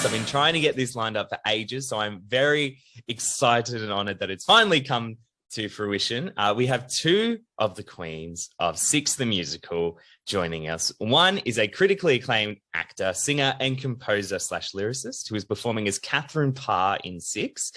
I've been trying to get this lined up for ages, so I'm very excited and honoured that it's finally come to fruition. We have two of the queens of Six the Musical joining us. One is a critically acclaimed actor, singer and composer / lyricist who is performing as Catherine Parr in Six.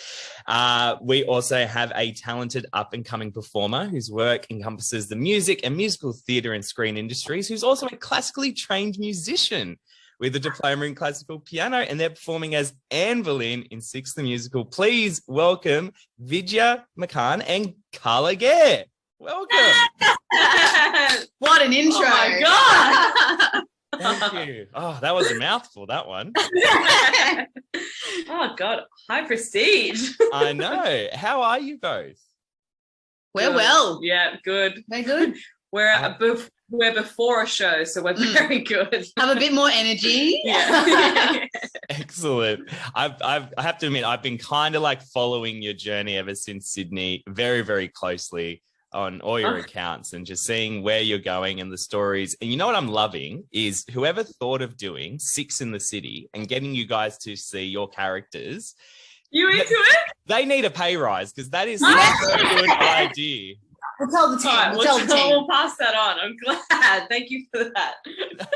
We also have a talented up-and-coming performer whose work encompasses the music and musical theatre and screen industries, who's also a classically trained musician with a diploma in classical piano, and they're performing as Anne Boleyn in Six the Musical. Please welcome Vidya Makan and Kala Gare. Welcome. What an intro. Oh my God. Thank you. Oh, that was a mouthful, that one. Oh God, high prestige. I know. How are you both? We're Good. well. Yeah, good. We're good. We're before a show, so we're very good. Have a bit more energy. Yeah. Excellent. I have to admit, I've been kind of like following your journey ever since Sydney very, very closely on all your accounts and just seeing where you're going and the stories. And you know what I'm loving is whoever thought of doing Six in the City and getting you guys to see your characters. You into it? They need a pay rise because that is such a good idea. We'll tell the team. All right, we'll tell the team. we'll pass that on. I'm glad. Thank you for that.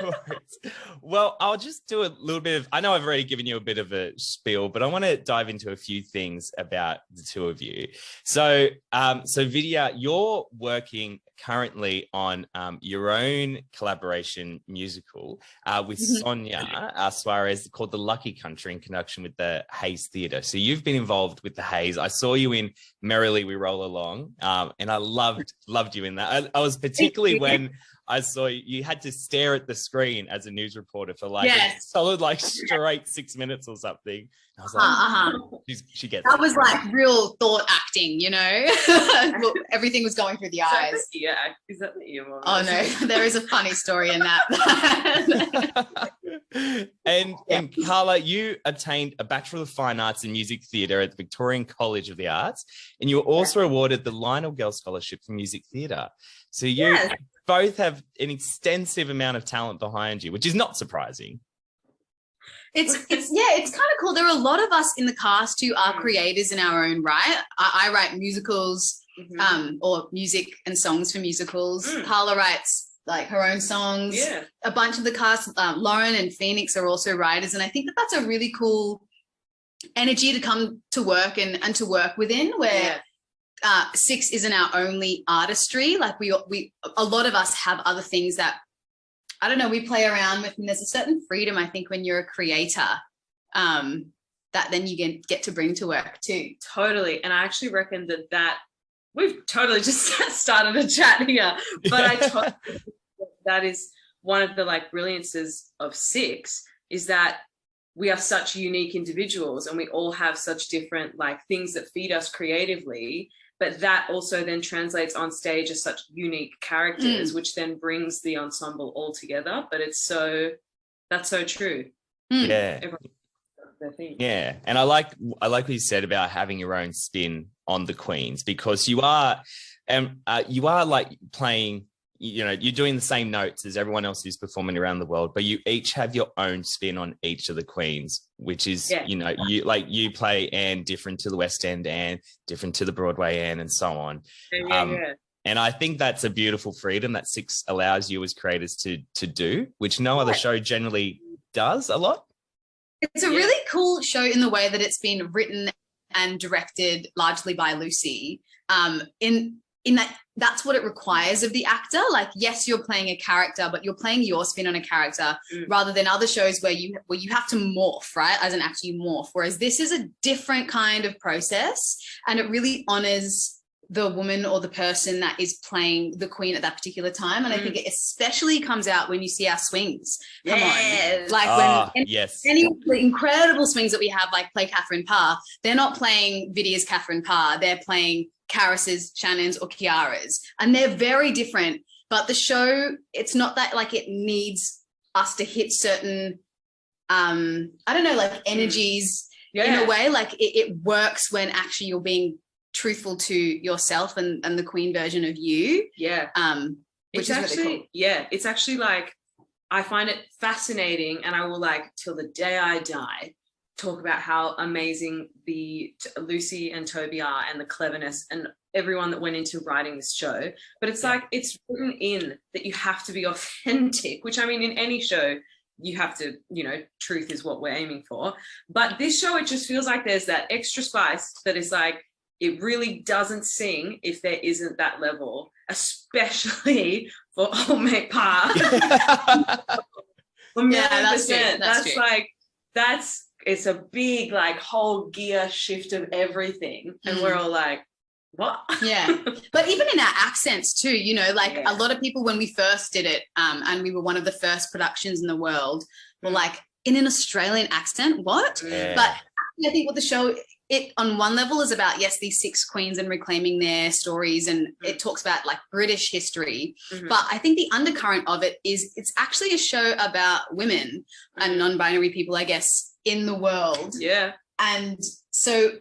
No worries. Well, I'll just do a little bit of, I know I've already given you a bit of a spiel, but I want to dive into a few things about the two of you. So Vidya, you're working currently on your own collaboration musical with Sonia Suarez called The Lucky Country in conjunction with the Hayes Theatre. So you've been involved with the Hayes. I saw you in Merrily We Roll Along, and I loved you in that. I was particularly when I saw you had to stare at the screen as a news reporter for like a solid like straight 6 minutes or something. I was like, she gets that it. was like real thought acting, you know. Well, everything was going through the eyes. Is that the ear? Oh no, there is a funny story in that. And Kala, you obtained a Bachelor of Fine Arts in Music Theatre at the Victorian College of the Arts, and you were also awarded the Lionel Girl Scholarship for Music Theatre. So you both have an extensive amount of talent behind you, which is not surprising. It's kind of cool. There are a lot of us in the cast who are creators in our own right. I write musicals, or music and songs for musicals. Carla writes like her own songs. Yeah. A bunch of the cast, Lauren and Phoenix are also writers, and I think that that's a really cool energy to come to work and to work within, where Six isn't our only artistry. Like we a lot of us have other things that, I don't know, we play around with, and there's a certain freedom, I think, when you're a creator, that then you get to bring to work too. Totally. And I actually reckon that we've totally just started a chat here, but I totally think that is one of the like brilliances of Six, is that we are such unique individuals and we all have such different like things that feed us creatively, but that also then translates on stage as such unique characters, which then brings the ensemble all together. But that's so true. Yeah. Yeah. And I like what you said about having your own spin on the queens, because you are like playing, you know, you're doing the same notes as everyone else who's performing around the world, but you each have your own spin on each of the queens, which is, you know, you play Anne different to the West End Anne, different to the Broadway Anne, and so on. And I think that's a beautiful freedom that Six allows you as creators to do, which no other show generally does a lot. It's a really cool show in the way that it's been written and directed largely by Lucy, in that that's what it requires of the actor. Like, yes, you're playing a character, but you're playing your spin on a character rather than other shows where you have to morph, right? As an actor, you morph. Whereas this is a different kind of process, and it really honors the woman or the person that is playing the queen at that particular time. And I think it especially comes out when you see our swings come on. Like any of the incredible swings that we have, like play Catherine Parr, they're not playing Vidya's Catherine Parr, they're playing Karis's, Shannon's, or Kiara's. And they're very different. But the show, it's not that like it needs us to hit certain, I don't know, like energies in a way. Like it works when actually you're being truthful to yourself and the queen version of you. Which is actually really cool. It's actually like, I find it fascinating, and I will, like, till the day I die, talk about how amazing Lucy and Toby are and the cleverness and everyone that went into writing this show. But it's like, it's written in that you have to be authentic, which I mean, in any show, you have to, truth is what we're aiming for. But this show, it just feels like there's that extra spice that is like, it really doesn't sing if there isn't that level, especially for old mate Parr. That's true. It's a big like whole gear shift of everything. And we're all like, what? Yeah. But even in our accents too, a lot of people when we first did it, and we were one of the first productions in the world, were like, in an Australian accent, what? Yeah. But I think what the show, it on one level is about, yes, these 6 queens and reclaiming their stories, and it talks about like British history. But I think the undercurrent of it is it's actually a show about women and non-binary people, I guess, in the world. Yeah. And so,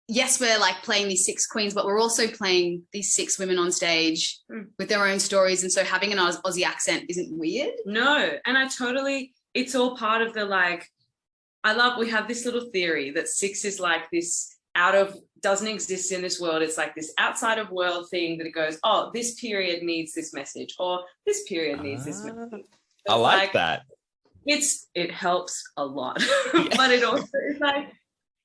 yes, we're like playing these 6 queens, but we're also playing these 6 women on stage with their own stories. And so having an Aussie accent isn't weird. No. And it's all part of the like, we have this little theory that 6 is like this doesn't exist in this world. It's like this outside of world thing that it goes, oh, this period needs this message, or this period needs this message. I like that. It helps a lot. But it also is like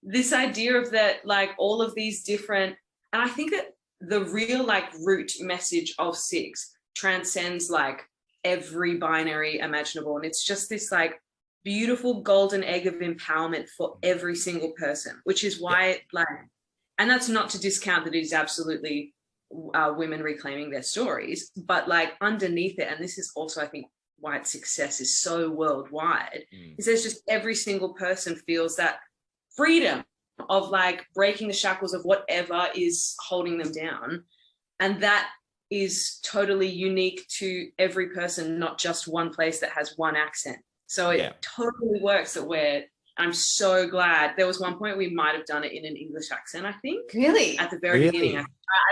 this idea of that, like all of these different, and I think that the real like root message of 6 transcends like every binary imaginable. And it's just this like beautiful golden egg of empowerment for every single person, which is why and that's not to discount that it is absolutely women reclaiming their stories, but like underneath it, and this is also, I think, why its success is so worldwide, is there's just every single person feels that freedom of like breaking the shackles of whatever is holding them down. And that is totally unique to every person, not just one place that has one accent. So it totally works I'm so glad. There was one point we might have done it in an English accent, I think. Really? At the very beginning. I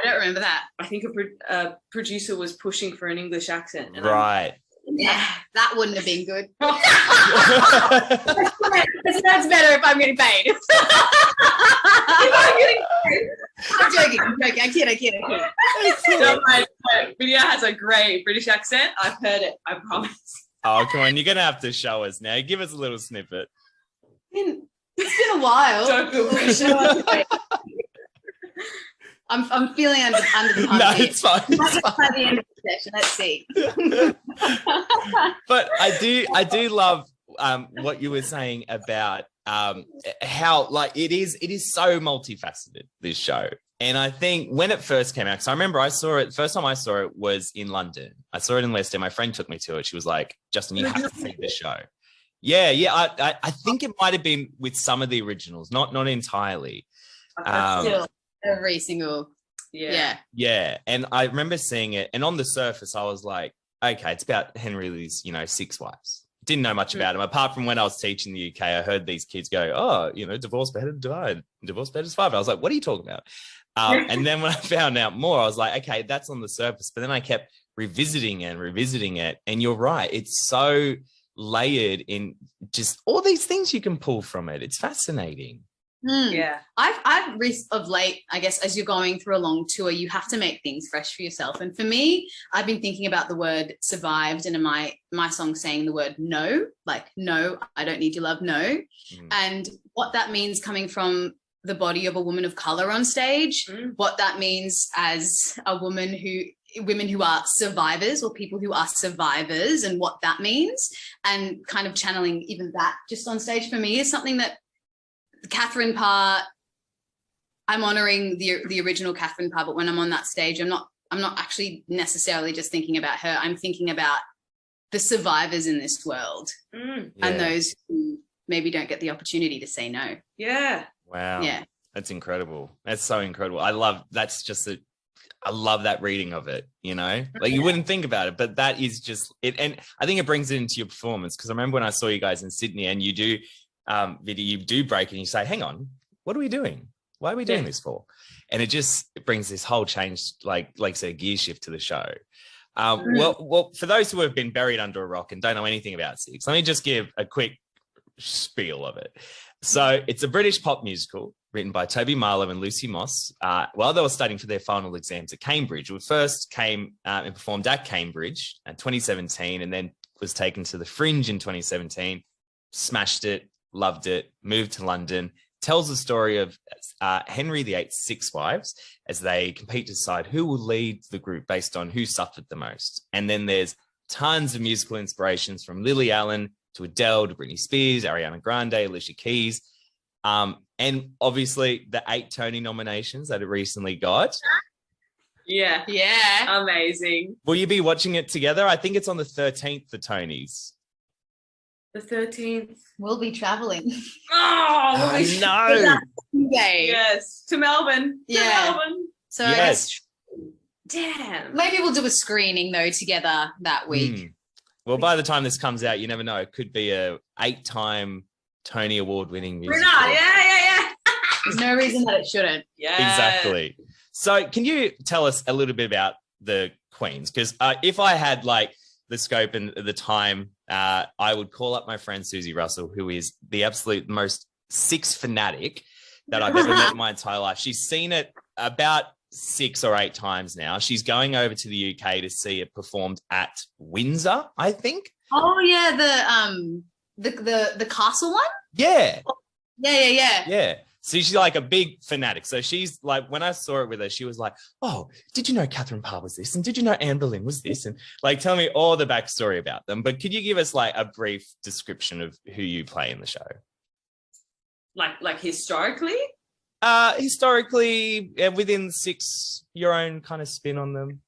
don't remember that. I think a producer was pushing for an English accent. And right. That wouldn't have been good. That's better if I'm getting paid. I'm joking. I kid. Don't mind. Vidya has a great British accent. I've heard it. I promise. Oh, come on. You're going to have to show us now. Give us a little snippet. It's been a while. Don't feel pressure. I'm feeling under the pump. No, it's fine. By the end of the session, let's see. But I do love what you were saying about how like it is so multifaceted, this show. And I think when it first came out, because I remember first time I saw it was in London. I saw it in Leicester. My friend took me to it. She was like, Justin, you have to see this show. Yeah. I think it might have been with some of the originals, not entirely. Still, every single. Yeah. And I remember seeing it. And on the surface, I was like, okay, it's about Henry Lee's, 6 wives. Didn't know much about him. Apart from when I was teaching in the UK, I heard these kids go, oh, divorce better than divide. Divorce better is 5. I was like, what are you talking about? And then when I found out more, I was like, okay, that's on the surface. But then I kept revisiting it. And you're right. It's so layered in just all these things you can pull from it. It's fascinating. Yeah. I've of late, I guess, as you're going through a long tour, you have to make things fresh for yourself. And for me, I've been thinking about the word survived, and in my song saying the word no, like, no, I don't need your love, no. And what that means coming from the body of a woman of color on stage, what that means as a woman women who are survivors, or people who are survivors, and what that means, and kind of channeling even that just on stage for me is something that Catherine Parr, I'm honoring the original Catherine Parr, but when I'm on that stage, I'm not actually necessarily just thinking about her. I'm thinking about the survivors in this world and those who maybe don't get the opportunity to say no. Yeah. Wow. Yeah. That's incredible. That's so incredible. I love that reading of it, like you wouldn't think about it, but that is just it. And I think it brings it into your performance. Cause I remember when I saw you guys in Sydney and you do, Vidya, you do break and you say, hang on, what are we doing? Why are we doing this for? And it brings this whole change, like say, gear shift to the show. Well, for those who have been buried under a rock and don't know anything about 6, let me just give a quick spiel of it. So it's a British pop musical written by Toby, Marlow and Lucy Moss while they were studying for their final exams at Cambridge. We first came and performed at Cambridge in 2017 and then was taken to the Fringe in 2017, smashed it, loved it, moved to London, tells the story of Henry VIII's 6 wives as they compete to decide who will lead the group based on who suffered the most. And then there's tons of musical inspirations from Lily Allen to Adele, to Britney Spears, Ariana Grande, Alicia Keys. And obviously the 8 Tony nominations that it recently got. Yeah. Yeah. Amazing. Will you be watching it together? I think it's on the 13th for Tonys. The 13th. We'll be traveling. Oh, no. Yes. To Melbourne. Yeah. To Melbourne. So Yes. Damn. maybe we'll do a screening though together that week. Well, by the time this comes out, you never know. It could be a 8-time Tony Award-winning musical. Yeah. There's no reason that it shouldn't. Yeah. Exactly. So can you tell us a little bit about the Queens? Because if I had like the scope and the time, I would call up my friend Susie Russell, who is the absolute most Six fanatic that I've ever met in my entire life. She's seen it about 6 or 8 times now. She's going over to the UK to see it performed at Windsor, I think. Oh yeah, the castle one? Yeah. Yeah. So she's like a big fanatic. So she's like, when I saw it with her, she was like, oh, did you know Catherine Parr was this? And did you know Anne Boleyn was this? And like, tell me all the backstory about them. But could you give us like a brief description of who you play in the show? Like historically? Historically, within 6, your own kind of spin on them.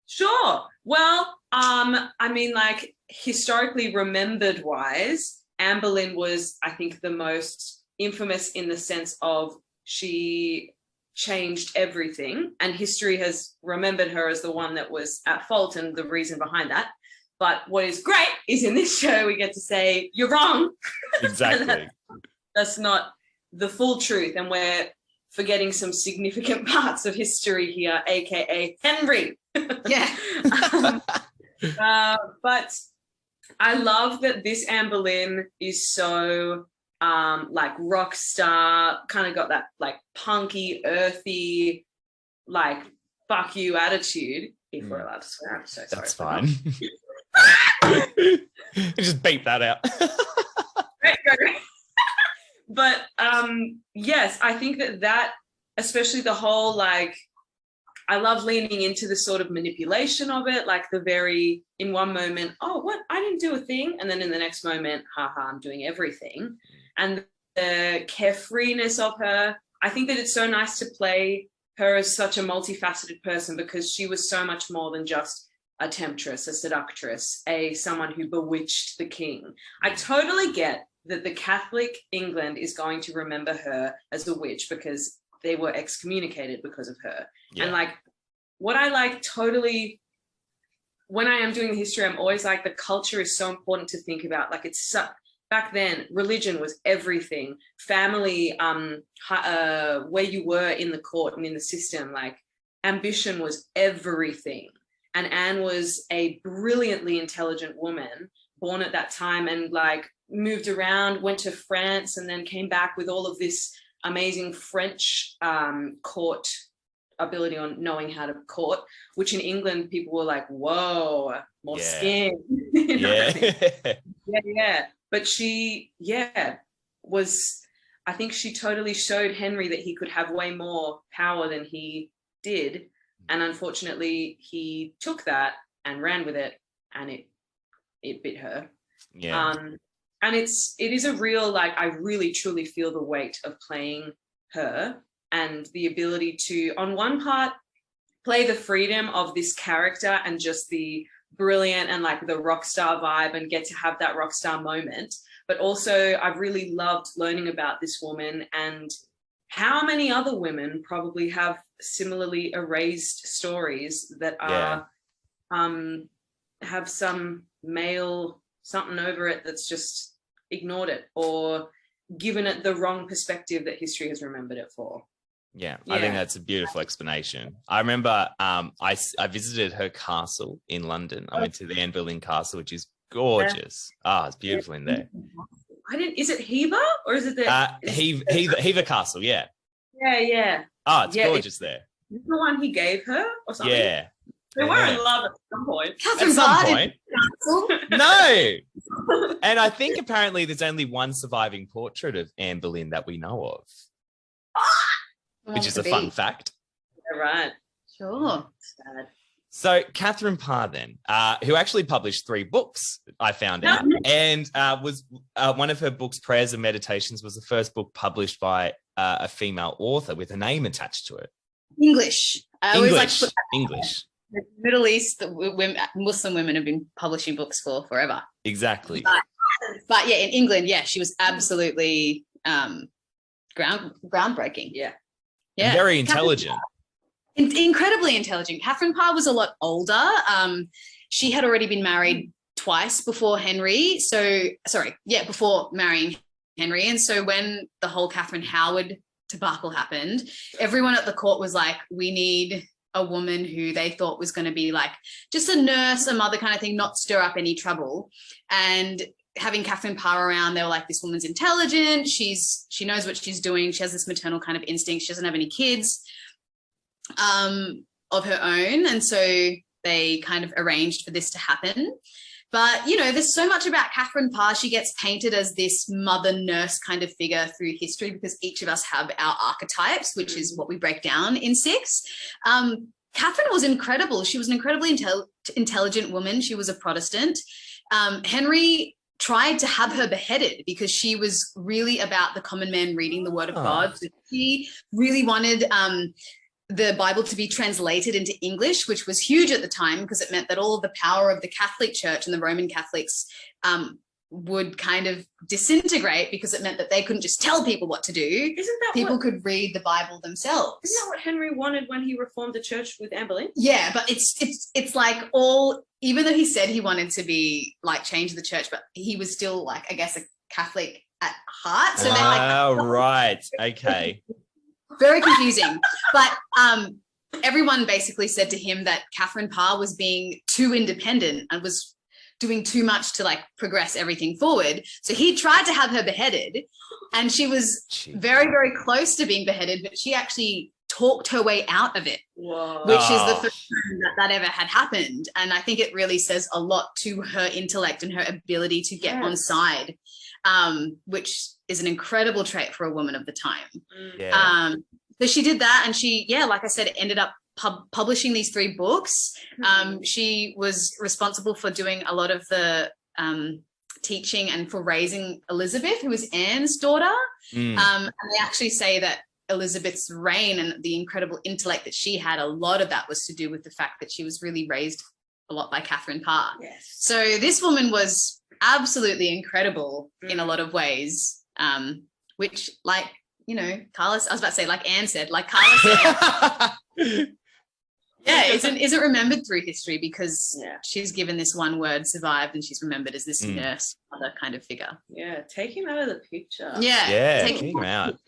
Sure. Well, I mean, like historically remembered wise, Anne Boleyn was, I think, the most infamous in the sense of she changed everything, and history has remembered her as the one that was at fault and the reason behind that. But what is great is in this show we get to say you're wrong. Exactly. That's not the full truth, and we're forgetting some significant parts of history here, aka Henry. Yeah. But I love that this Anne Boleyn is so like rock star, kind of got that like punky, earthy, like fuck you attitude. If we're allowed to swear, I'm so sorry. That's fine. Just beep that out. Great. But yes, I think that especially the whole like, I love leaning into the sort of manipulation of it, like the very, in one moment, oh, what? I didn't do a thing. And then in the next moment, haha, I'm doing everything. And the carefreeness of her, I think that it's so nice to play her as such a multifaceted person, because she was so much more than just a temptress, a seductress, someone who bewitched the king. I totally get that the Catholic England is going to remember her as a witch because they were excommunicated because of her. Yeah. And like, what I like totally, when I am doing the history, I'm always like, the culture is so important to think about. Like back then, religion was everything. Family, where you were in the court and in the system, like ambition was everything. And Anne was a brilliantly intelligent woman, born at that time, and like moved around, went to France, and then came back with all of this amazing French court ability on knowing how to court, which in England people were like, whoa, more skin. You know what I mean? Yeah. But she, was, I think she totally showed Henry that he could have way more power than he did. And unfortunately, he took that and ran with it, and it bit her. Yeah. And it is a real, like, I really truly feel the weight of playing her and the ability to, on one part, play the freedom of this character and just the brilliant and like the rock star vibe and get to have that rock star moment. But also I've really loved learning about this woman and how many other women probably have similarly erased stories that are, have some male something over it that's just ignored it or given it the wrong perspective that history has remembered it for. Yeah, I think that's a beautiful explanation. I remember I visited her castle in London. I went to the Anne Boleyn Castle, which is gorgeous. It's beautiful in there. Is it Hever or is it the Hever Castle? Yeah. Yeah. Oh, it's gorgeous there. Is the one he gave her or something? Yeah. They were in love at some point. Catherine At some Parr point. did No. And I think apparently there's only one surviving portrait of Anne Boleyn that we know of, which is a fun fact. Yeah, right. Sure. Sad. So Catherine Parr then, who actually published 3 books, I found out, and was one of her books, Prayers and Meditations, was the first book published by a female author with a name attached to it. English. I always like to put that English. The Middle East, Muslim women have been publishing books for forever. Exactly. But yeah, in England, she was absolutely groundbreaking. Yeah. And very intelligent. Incredibly intelligent. Catherine Parr was a lot older. She had already been married twice before Henry. Before marrying Henry. And so when the whole Catherine Howard debacle happened, everyone at the court was like, we need a woman who they thought was going to be like just a nurse, a mother kind of thing, not stir up any trouble. And having Catherine Parr around, they were like, this woman's intelligent. She knows what she's doing. She has this maternal kind of instinct. She doesn't have any kids of her own. And so they kind of arranged for this to happen. But, there's so much about Catherine Parr. She gets painted as this mother nurse kind of figure through history because each of us have our archetypes, which is what we break down in 6. Catherine was incredible. She was an incredibly intelligent woman. She was a Protestant. Henry tried to have her beheaded because she was really about the common man reading the word of God. So she really wanted the Bible to be translated into English, which was huge at the time because it meant that all of the power of the Catholic Church and the Roman Catholics would kind of disintegrate because it meant that they couldn't just tell people what to do. Isn't that people could read the Bible themselves? Isn't that what Henry wanted when he reformed the church with Anne Boleyn? Yeah, but it's like even though he said he wanted to be like change the church, but he was still like, I guess, a Catholic at heart. So they're like, right, okay. Very confusing. But everyone basically said to him that Catherine Parr was being too independent and was doing too much to like progress everything forward. So he tried to have her beheaded and she was very, very close to being beheaded, but she actually talked her way out of it. Whoa. Which is the first time that ever had happened. And I think it really says a lot to her intellect and her ability to get on side, which is an incredible trait for a woman of the time. Yeah. So she did that and she, like I said, ended up publishing these 3 books. She was responsible for doing a lot of the teaching and for raising Elizabeth, who was Anne's daughter. And they actually say that Elizabeth's reign and the incredible intellect that she had, a lot of that was to do with the fact that she was really raised a lot by Catherine Parr. Yes. So So this woman was absolutely incredible in a lot of ways, which like, Kala, I was about to say, like Anne said, like Kala said, isn't remembered through history because she's given this one word, survived, and she's remembered as this nurse, other kind of figure. Yeah, take him out of the picture. Take him out.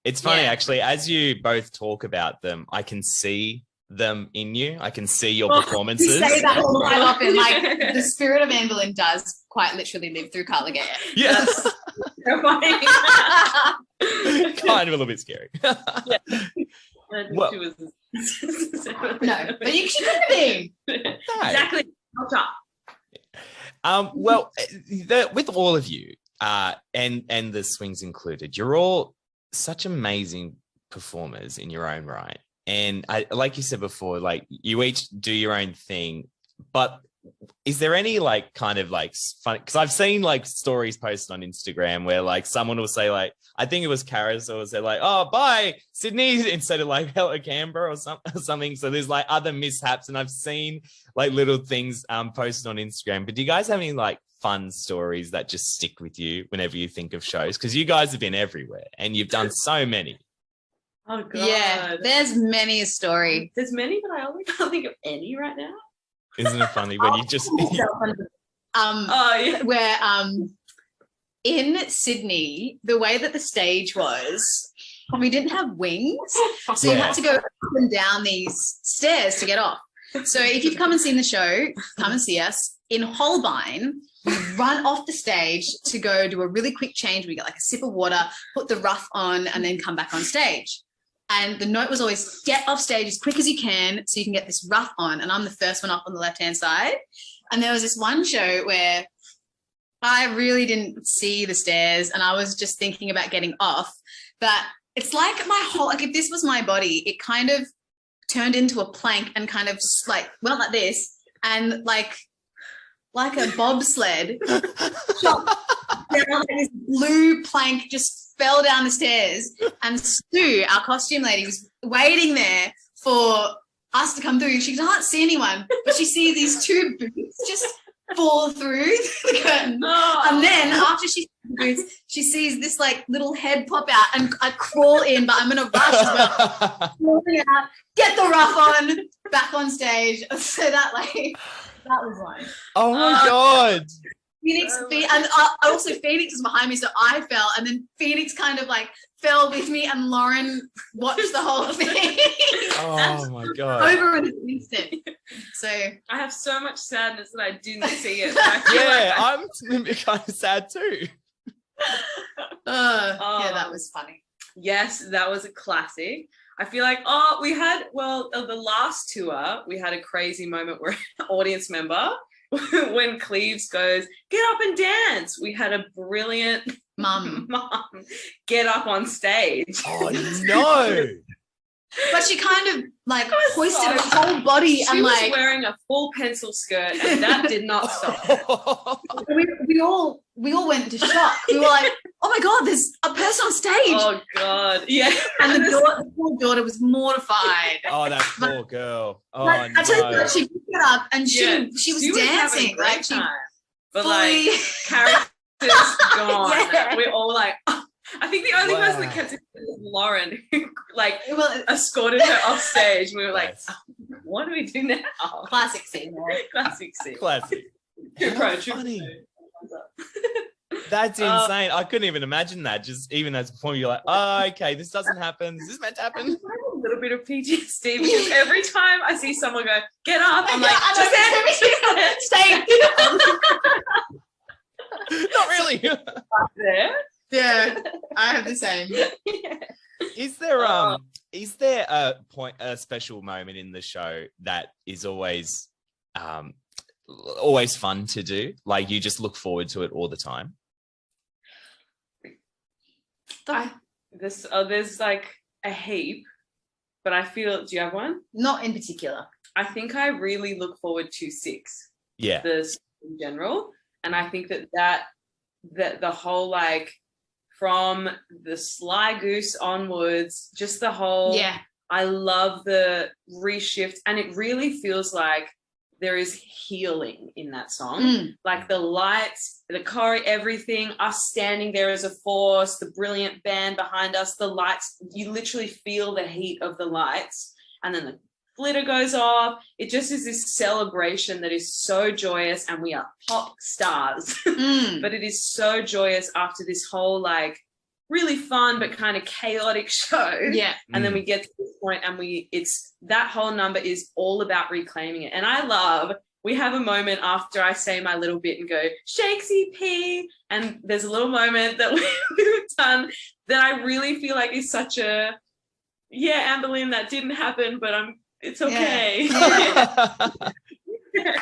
It's funny, actually, as you both talk about them, I can see them in you. I can see your performances. You say that all quite often. Like the spirit of Anne Boleyn does quite literally live through Kala Gare. Yes. So funny. Kind of a little bit scary. Well, No, but she could have been. Exactly. Well, with all of you, and the swings included, you're all such amazing performers in your own right. And like you said before, like you each do your own thing, but is there any like kind of like fun? Because I've seen like stories posted on Instagram where like someone will say like, I think it was Karis, or say like, oh, bye Sydney, instead of like hello Canberra or something. So there's like other mishaps, and I've seen like little things posted on Instagram. But do you guys have any like fun stories that just stick with you whenever you think of shows? Because you guys have been everywhere and you've done so many. Oh God. Yeah, there's many a story. There's many, but I only can't think of any right now. Isn't it funny when you just where in Sydney, the way that the stage was, we didn't have wings, so you had to go up and down these stairs to get off. So if you've come and seen the show, come and see us. in Holbein, you run off the stage to go do a really quick change. We get like a sip of water, put the ruff on, and then come back on stage. And the note was always get off stage as quick as you can so you can get this ruff on. And I'm the first one up on the left-hand side. And there was this one show where I really didn't see the stairs and I was just thinking about getting off. But it's like my whole, like if this was my body, it kind of turned into a plank and kind of like went like this and like a bobsled shot down, like this blue plank just fell down the stairs, and Stu, our costume lady, was waiting there for us to come through. She can't see anyone, but she sees these two boots just fall through the curtain. Oh. And then after she sees the boots, she sees this like little head pop out, and I crawl in, but I'm in a rush as well. Crawling out, get the ruff on, back on stage. So that was one. Oh my God. Phoenix, and also Phoenix was behind me, so I fell, and then Phoenix kind of like fell with me, and Lauren watched the whole thing. Oh my God. Over in an instant. So I have so much sadness that I didn't see it. I'm kind of sad too. Yeah, that was funny. Yes, that was a classic. I feel like, we had, the last tour, we had a crazy moment where an audience member, when Cleves goes, get up and dance. We had a brilliant mum get up on stage. Oh, no. But she kind of like hoisted her whole body she and was like wearing a full pencil skirt, and that did not stop her. we all went into shock. We were like, oh my God, there's a person on stage. Oh God, yeah. And the poor daughter was mortified. Oh, that poor girl. Oh, like, no. I tell you what, she picked it up and she was dancing. Like she time. But fully... like characters gone. Yeah. We're all like, I think the only person that kept it was Lauren, who like escorted her off stage. We were like, what do we do now? Classic scene. Classic scene. Classic. How funny. That's insane. I couldn't even imagine that. Just even as a point, you're like, oh, okay, this doesn't happen. Is this meant to happen? I have a little bit of PTSD because every time I see someone go, get up, I'm like, stay. Not really. There. Yeah, I have the same. Yeah. Is there a special moment in the show that is always fun to do? Like you just look forward to it all the time? There's like a heap, but I feel, do you have one? Not in particular. I think I really look forward to 6. Yeah. In general. And I think that the whole like from the Sly Goose onwards, just the whole, I love the reshift, and it really feels like there is healing in that song. Like the lights, the choreo, everything, us standing there as a force, the brilliant band behind us, the lights, you literally feel the heat of the lights, and then the glitter goes off. It just is this celebration that is so joyous, and we are pop stars. But it is so joyous after this whole like really fun but kind of chaotic show. Yeah. And then we get to this point, and it's that whole number is all about reclaiming it. And I love, we have a moment after I say my little bit and go, Shakesy P. And there's a little moment that we've done that I really feel like is such a, Amberlynn, that didn't happen, but it's okay. Yeah.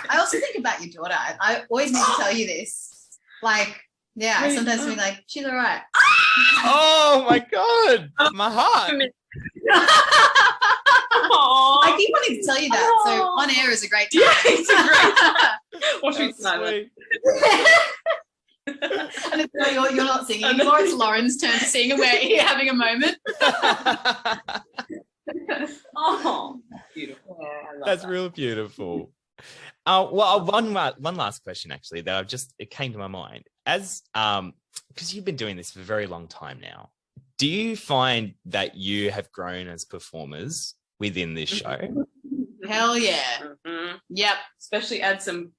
I also think about your daughter. I always need to tell you this. Like, I sometimes be like, she's all right. Oh my God, my heart. I keep wanting to tell you that. So on air is a great time. Yeah, it's a great. Watching silent. And it's, you're not singing anymore. It's Lauren's turn to sing, and we're having a moment. Oh, beautiful. Yeah, That's real beautiful. Well, one last question actually that it came to my mind as because you've been doing this for a very long time now. Do you find that you have grown as performers within this show? Hell yeah. Mm-hmm. Yep. Especially add some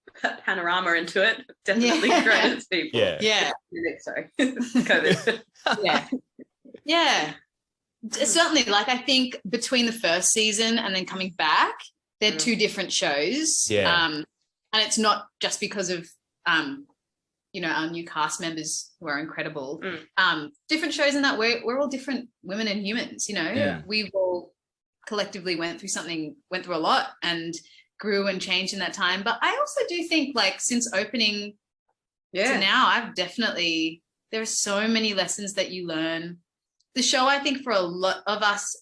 panorama into it. Definitely grown as people. Yeah. Sorry. COVID. Yeah. Certainly, like I think between the first season and then coming back, they're two different shows. Yeah. And it's not just because of you know, our new cast members who are incredible. Different shows in that we're all different women and humans, you know. Yeah. We've all collectively went through a lot and grew and changed in that time. But I also do think, like, since opening to now, there are so many lessons that you learn. The show, I think, for a lot of us,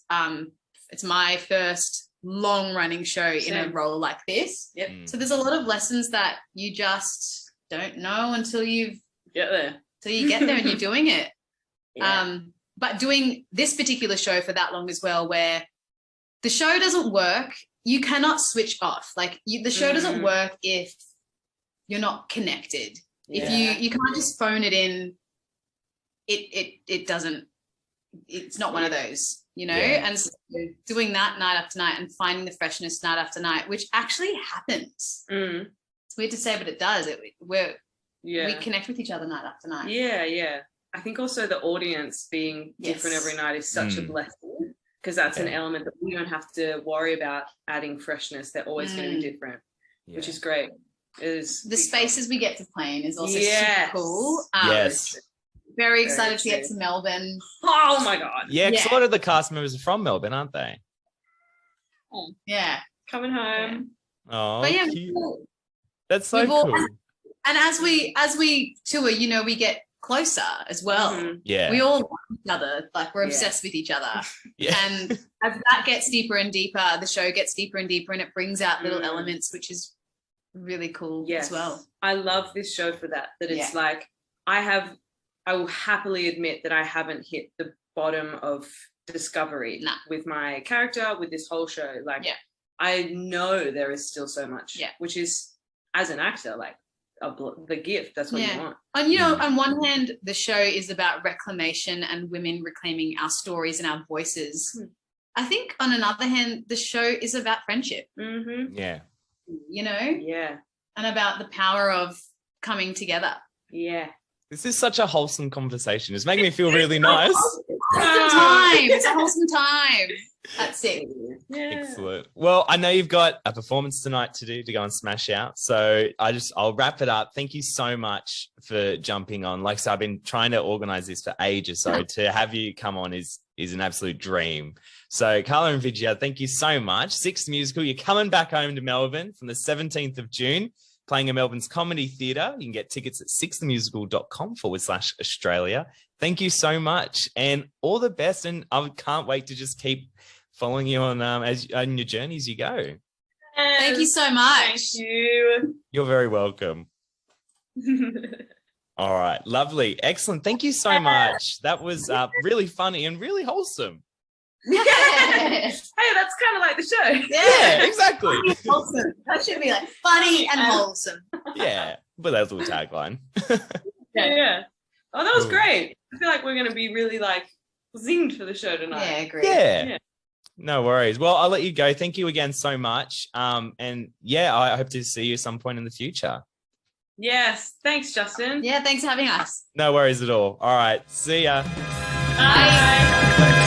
it's my first long running show in a role like this. So there's a lot of lessons that you just don't know until you get there and you're doing it. But doing this particular show for that long as well, where the show doesn't work, you cannot switch off. Like, the show doesn't work if you're not connected. If you can't just phone it in, it doesn't, it's not one of those, you know. And so doing that night after night and finding the freshness night after night, which actually happens. It's weird to say, but it does. We connect with each other night after night. I think also the audience being different every night is such a blessing, because that's an element that we don't have to worry about adding freshness. They're always going to be different, which is great. The spaces we get to play in is also super cool. Very excited to get to Melbourne. Oh my God. Yeah, because a lot of the cast members are from Melbourne, aren't they? Yeah. Coming home. Oh, but cute. That's so cool. And as we tour, you know, we get closer as well. We all love each other. Like, we're obsessed with each other. And as that gets deeper and deeper, the show gets deeper and deeper, and it brings out little elements, which is really cool as well. I love this show for that it's like, I will happily admit that I haven't hit the bottom of discovery with my character, with this whole show. Like, I know there is still so much, which is, as an actor, like, the gift. That's what you want. And, you know, on one hand, the show is about reclamation and women reclaiming our stories and our voices. I think on another hand, the show is about friendship. You know? And about the power of coming together. This is such a wholesome conversation. It's making me feel really nice. It's a wholesome time. That's it. Excellent. Well, I know you've got a performance tonight to do to go and smash out. So I'll wrap it up. Thank you so much for jumping on. Like I said, I've been trying to organize this for ages. So to have you come on is an absolute dream. So Kala and Vidya, thank you so much. Sixth Musical, you're coming back home to Melbourne from the 17th of June. Playing in Melbourne's Comedy Theatre. You can get tickets at sixthmusical.com/Australia. Thank you so much and all the best. And I can't wait to just keep following you on on your journey as you go. Thank you so much. Thank you. You're very welcome. All right. Lovely. Excellent. Thank you so much. That was really funny and really wholesome. Hey, that's kind of like the show. Yeah, exactly. Wholesome. That should be like funny and wholesome. Yeah, but that's a little tagline. Yeah. Oh, that was great. I feel like we're going to be really like zinged for the show tonight. Yeah, great. Yeah. No worries. Well, I'll let you go. Thank you again so much. And yeah, I hope to see you at some point in the future. Yes. Thanks, Justin. Yeah, thanks for having us. No worries at all. All right. See ya. Bye.